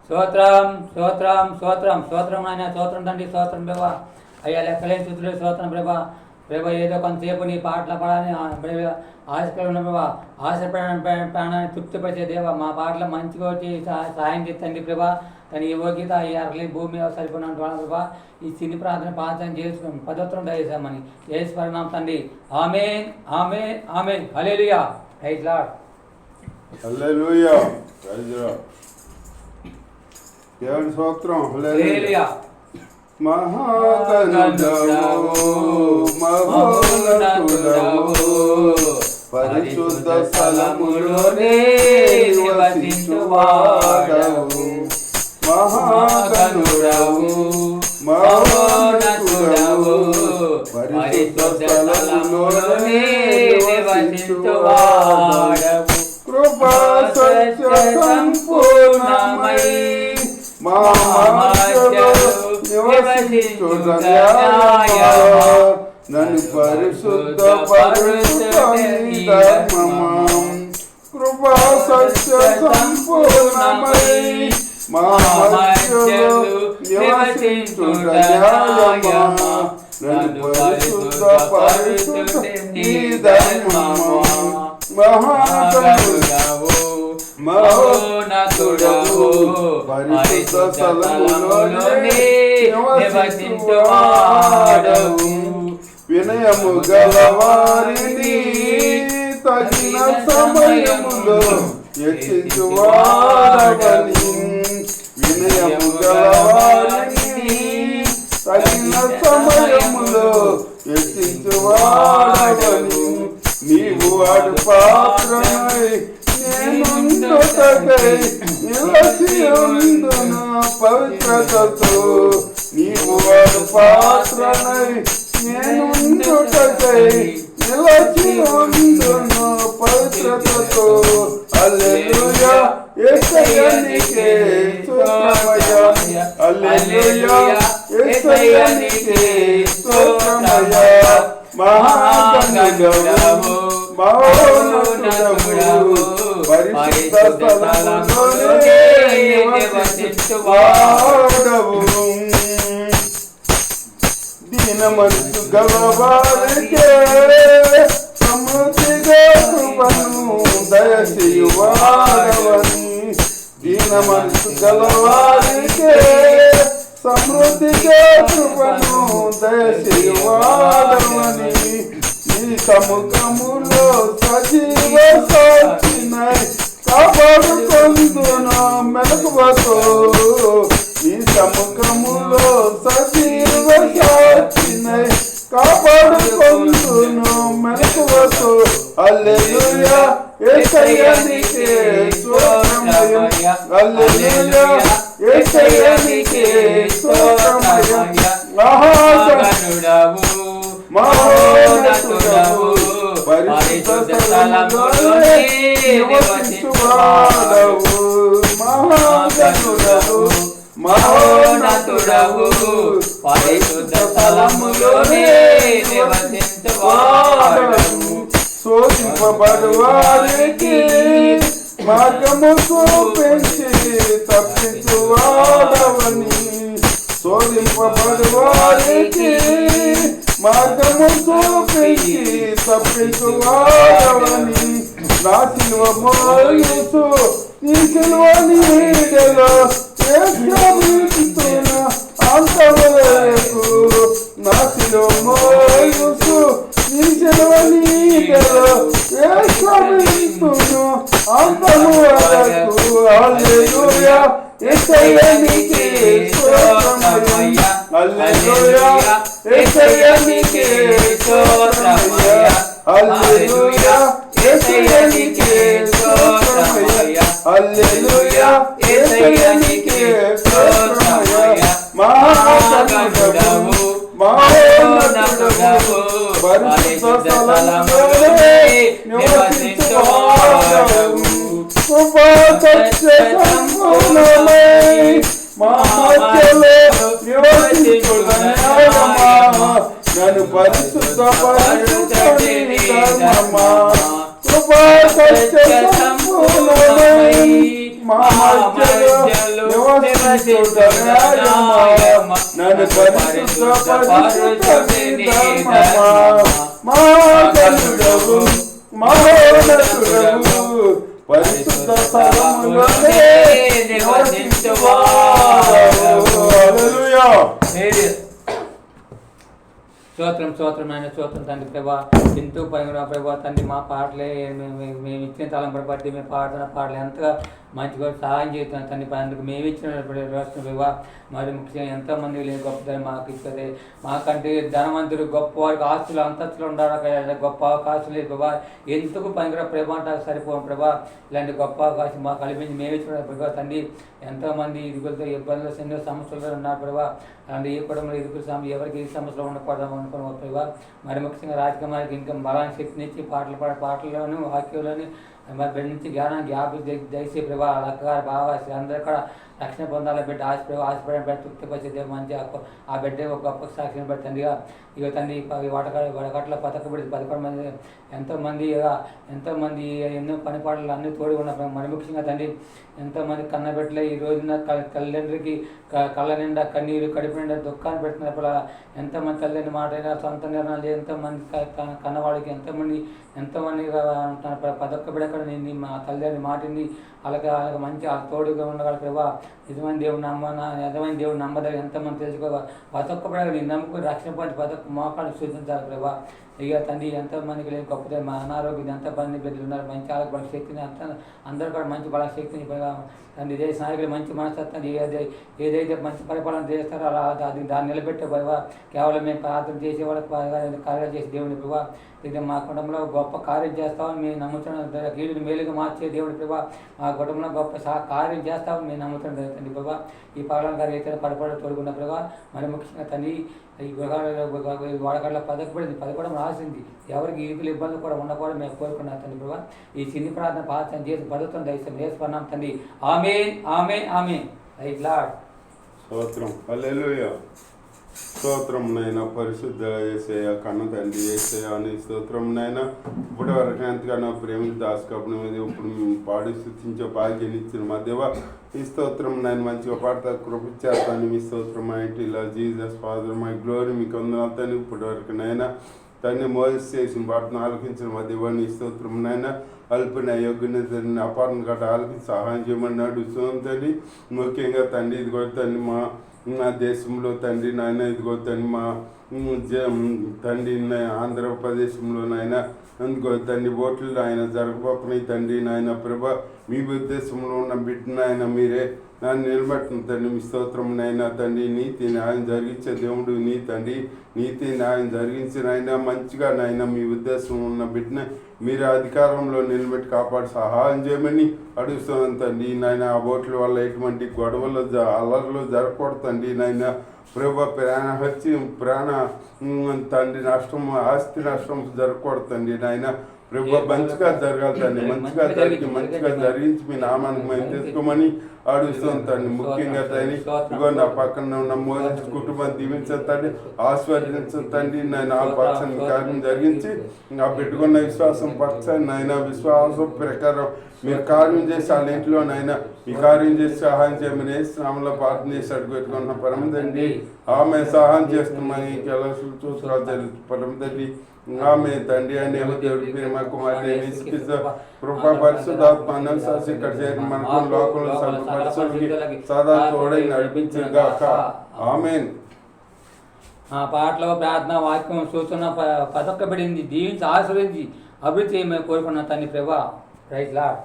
స్తోత్రం స్తోత్రం స్తోత్రం స్తోత్రం నాయన, స్తోత్రం తండ్రి, స్తోత్రం ప్రభా. అయ్యా లెక్కలేని స్థుతులు స్తోత్రం ప్రభా. ప్రభా ఏదో కొంతసేపు నీ పాటలు పడాలని ఆశపడి ఉన్న ప్రభా, ప్రాణాన్ని తృప్తిపరిచే దేవా, మా పాటలు మంచిగా వచ్చి సహాయం చేస్తండి ప్రభా. తన యోగ్యత అయ్యారులే భూమి మీద సరిపోయినట్టు ప్రభా. ఈ చిన్ని ప్రార్థన పాఠం చేసుకుని పదోత్తరం దయచేసామని ఏసుపరినామం తండ్రి. ఆమేన్ ఆమేన్ ఆమేన్. హల్లెలూయా. Praise Lord. హల్లెలూయా. Praise Lord. దేవుని స్తోత్రం. హల్లెలూయా. మహాగణుడవు మహోన్నతుడవు పరిశుద్ధ స్థలములోనే నివసించువాడవు. మహాగణుడవు మహోన్నతుడవు పరిశుద్ధ స్థలములోనే నివసించువాడవు. కృపా సత్య సంపూర్ణమై మా మధ్యలో నివసించుటయా నన్ను పరిశుద్ధ పరుషమం. కృపా సత్య సంపూర్ణమై మా మధ్యలో నివసించుటయా నన్ను పరిశుద్ధ పరుషమం. మహాగణుడవు మహోన్నతుడవు పరిశుద్ధ స్థలములోనే నివసించువాడవు. వినయము గలవారిని తగిన సమయములో హెచ్చించువాడవని. వినయము గలవారిని తగిన సమయములో హెచ్చించువాడవని. నీవు వాడు పాత్రమై నేనుండుటకై నిలచియుందును పవిత్రతతో. నీవు వాడు పాత్రమై నేనుండుటకై నిలచియుందును పవిత్రతతో. హల్లెలూయా. యేసయ్యా నీకే స్తోత్రమయ్యా. హల్లెలూయా. యేసయ్యా నీకే స్తోత్రమయ్యా. మహాగణుడవు మహోన్నతుడవు పరిశుద్ధ స్థలములోనే నివసించువాడవు. దీన మనసు గలవారికే సమృద్ధిగా కృపను దయచేయువాడవని. దీన మనసు గలవారికే సమృద్ధిగా కృపను దయచేయువాడవని. నీ సముఖములో సజీవ సాక్షినై కాపాడుకొందును మెలకువతో. నీ సముఖములో సజీవ సాక్షినై కాపాడుకొందును మెలకువతో. హల్లెలూయా. యేసయ్యా నీకే స్తోత్రమయ్యా. హల్లెలూయా. యేసయ్యా నీకే స్తోత్రమయ్యా. మహాగణుడవు మహోన్నతుడవు పరిశుద్ధ స్థలములోనే నివసించువాడవు. మహాగణుడవు మహోన్నతుడవు పరిశుద్ధ స్థలములోనే నివసించువాడవు. శోధింపబడువారికి మార్గము చూపించి తప్పించువాడవని. శోధింపబడువారికి మార్గము చూపించి తప్పించువాడవని. నా సిలువ మోయుచు నీ సిలువ నీడలో అంతవరకు. నా సిలువ మోయుచు నీ సిలువ నీడలో అంతవరకు. హల్లెలూయా. యేసయ్యా నీకే స్తోత్రమయ్యా. హల్లెలూయా. యేసయ్యా నీకే స్తోత్రమయ్యా. హల్లెలూయా. యేసయ్యా నీకే స్తోత్రమయ్యా. హల్లెలూయా. యేసయ్యా నీకే స్తోత్రమయ్యా. మహాగణుడవు మహోన్నతుడవు పరిశుద్ధ స్థలములోనే నివసించువాడవు. కృపా సత్య సంపూర్ణమై మా మధ్యలో నివసించుటయా నన్ను పరిశుద్ధ పరుషమా. కృపా సత్య సంపూర్ణమై మా మధ్యలో నివసించుట న్యాయమా? నన్ను పరిశుద్ధపరచుట నీ ధర్మమా? మహాగణుడవు మహోన్నతుడవు పరిశుద్ధ స్థలములోనే నివసించువాడవు. హల్లెలూయా. స్తోత్రం స్తోత్రం ఆయన స్తోత్రం తండ్రి ప్రభా, ఎంతో పైన ప్రభా తండ్రి మా పాటలే మేము ఇచ్చిన తలంపడి బట్టి మేము పాడుతున్న పాటలు ఎంతగా మంచిగా సహాయం చేస్తున్నాం తండ్రి. అందుకు మేము ఇచ్చిన వ్యవస్థ ప్రభా, మరి ముఖ్యంగా ఎంతోమంది లేని గొప్పదని మాకు ఇస్తుంది. మాకంటే ధనవంతులు గొప్పవారికి ఆస్తులు అంతస్తులు ఉండాలి, గొప్ప అవకాశం లేదు ప్రభా. ఎందుకు పనికిరా ప్రభా అంటే సరిపోం ప్రభా. ఇలాంటి గొప్ప అవకాశం మాకు కల్పించి మేము ఇచ్చిన ప్రభా తండ్రి. ఎంతోమంది ఇరుగులతో ఇబ్బందులు ఎన్నో సమస్యలు ఉన్నారు ప్రభా. అలాంటి ఏ కుటుంబంలో ఇరుకుల సమస్య ఎవరికి ఏ సమస్యలు ఉండకూడదు అనుకున్న ప్రభా. మరి ముఖ్యంగా రాజకుమారికి ఇంకా బలాన్ని శక్తినిచ్చి పాటల్లోనూ వాక్యంలోని మరి బిడ్డ నుంచి జ్ఞానానికి దయచే ప్రభా. అక్కగారు బాగా అందరూ కూడా రక్షణ పొందాలి బిడ్డ ఆశపడిన బిడ్డ తృప్తిపరిచే మంచి ఆ బిడ్డ ఒక గొప్ప సాక్షిని బట్టి తండ్రిగా ఇక తండ్రి వడకట్ల పథకబడి 11 మంది ఎంతోమంది ఎన్నో పనిపాటలు అన్నీ తోడి ఉన్న మరి ముఖ్యంగా తండ్రి ఎంతోమంది కన్నబెట్టలే ఈ రోజున తల్లిదండ్రికి కళ్ళ నిండా కన్నీరు కడుపు నిండా దుఃఖాన్ని పెడుతున్నప్పుడు ఎంతోమంది తల్లిదండ్రి మాట అయినా సొంత నిర్ణయాలు ఎంతోమంది కన్నవాళ్ళకి ఎంతోమంది ఉంటున్నారు. పదొక్క బిడ్డ కూడా నేను మా తల్లిదండ్రి మాటింది అలాగే మంచి తోడుగా ఉండగల ప్రభా. నిజమైన దేవుడు నిజమైన దేవుడు నమ్మదగ్గ ఎంతమంది తెలుసుకోగా పదొక్క బిడ్డ నేను నమ్ముకుని రక్షణ పొంది పదొక్క మోకాలు సూచించాలి ప్రభా. ఇక తండ్రి ఎంతోమందికి లేదు గొప్పదే మా అనారోగ్యం ఎంతమంది బిడ్డలు ఉన్నారు. మంచి ఆరోగ్య బల శక్తిని అందరూ కూడా మంచి బల శక్తిని తండ్రి దేశ నాయకులు మంచి మనస్తత్వాన్ని ఏదైతే మంచి పరిపాలన చేస్తారో అలా దాన్ని నిలబెట్టే ప్రభావ. కేవలం మేము ప్రార్థన చేసేవాళ్ళకి కార్యాలు చేసే దేవుని ప్రభావ. ఇది మా కుటుంబంలో గొప్ప కార్యం చేస్తామని మేము నమ్ముతున్నాం. కీడుని మేలుగా మార్చే దేవుడి ప్రభావ. మా కుటుంబంలో గొప్ప కార్యం చేస్తామని మేము నమ్ముతున్నాం తండ్రి ప్రభావ. ఈ పాలన గారు అయితే పడపడ తోడుకున్న ప్రభావ. మరి ముఖ్యంగా తండ్రి ఈ వాడకట్ల పదకొండం రాసింది. ఎవరికి ఈదులు ఇబ్బందులు కూడా ఉండకూడదు మేము కోరుకున్నాం తండ్రి ప్రభావ. ఈ చిన్ని ప్రార్థన పాత్ర చేసి పడుతుంది దయచేసి వేసుకున్నాం తండ్రి. ఆమేన్ ఆమేన్ ఆమేన్. Right Lord. స్తోత్రం. హల్లెలూయా. స్తోత్రం నైనా పరిశుద్ధ యేసయ్య కన్న తండ్రి యేసయ్య అని స్తోత్రం నైనా. ఇప్పటి వరకు ఎంతగానో ప్రేమించి దాసుకప్పుడు మీద ఇప్పుడు పాడి స్థుతించే భాగ్యం ఇచ్చిన మా దేవ ఈ స్తోత్రం నేను మంచిగా పాడతా కృపించేస్తాను. మీ స్తోత్రం ఏంటి ఇలా జీసస్ ఫాదర్ మై గ్లోరీ మీకు వందనాలు. ఇప్పటి వరకు నైనా తన్ని మోసెస్ చేసిన పాటను ఆలకించిన మా దేవాన్ని స్తోత్రం నైనా. అల్పిన అయోగ్యని తండ్రిని అపారణ గట్ట ఆలకించి సహాయం చేయమని నడుస్తున్నాం తండ్రి. ముఖ్యంగా తండ్రి ఇదిగో తండ్రి మా దేశంలో తండ్రి నాయన ఇదిగో తండ్రి మా తండ్రి ఆంధ్రప్రదేశంలో నాయన అందుకో తండ్రి ఓట్లు ఆయన జరగబోతున్నాయి తండ్రి నాయన ప్రభా. మీ ఉద్దేశంలో ఉన్న బిడ్డను ఆయన మీరే నన్ను నిలబెట్టిన తండ్రి. మీ స్తోత్రం నైనా తండ్రి. నీతి న్యాయం జరిగించే దేవుడు నీ తండ్రి. నీతి న్యాయం జరిగించిన ఆయన మంచిగా నాయన మీ ఉద్దేశం ఉన్న బిడ్డని మీరు అధికారంలో నిలబెట్టి కాపాడి సహాయం చేయమని అడుగుతున్నాను తండ్రి నాయన. ఆ ఓట్ల వల్ల ఎటువంటి గొడవలు అల్లర్లు జరగకూడదు తండ్రి నాయన ప్రభా. ప్రాణ తండ్రి నష్టం ఆస్తి నష్టం జరగకూడదు తండ్రి నాయన ప్రభా. మంచిగా జరగాలి తండ్రి. మంచిగా జరిగించి మీ నామానికి మేము తెచ్చుకోమని అడుగుతాం తండ్రి. ముఖ్యంగా తండ్రి ఇదిగో నా పక్కన ఉన్న మోసెస్ కుటుంబాన్ని దీవించండి, ఆస్వాదించండి నాయన. ఆ పక్షాన్ని కార్యం జరిగించి ఆ పెట్టుకున్న విశ్వాసం పక్షాన్ని నాయన విశ్వాసం ప్రకారం మీరు కార్యం చేసి వాళ్ళ ఇంట్లో నాయన ఈ కార్యం చేసి సహాయం చేయమని స్నామంలో ప్రార్థన చేసి అడుగు పెట్టుకున్న పరమదండి ఆమె సహాయం చేస్తామని చూసుకోవాలి పరమదండి ఆమె తండ్రి అని దేవుడి ప్రేమ కుమార్తె కృపా పరిశుద్ధాత్మ అనవశాసి ఇక్కడ చేరి మనకు లోకంలో పరిశుద్ధికి సదా తోడై నడిపించుగాక. ఆమేన్. ఆ పాటలో ప్రార్థన వాక్యం సూచన పదొక్కబడింది దీవించి ఆశ్రయించి అభివృద్ధి మేము కోరుకున్న తండ్రి ప్రభా. Right lord.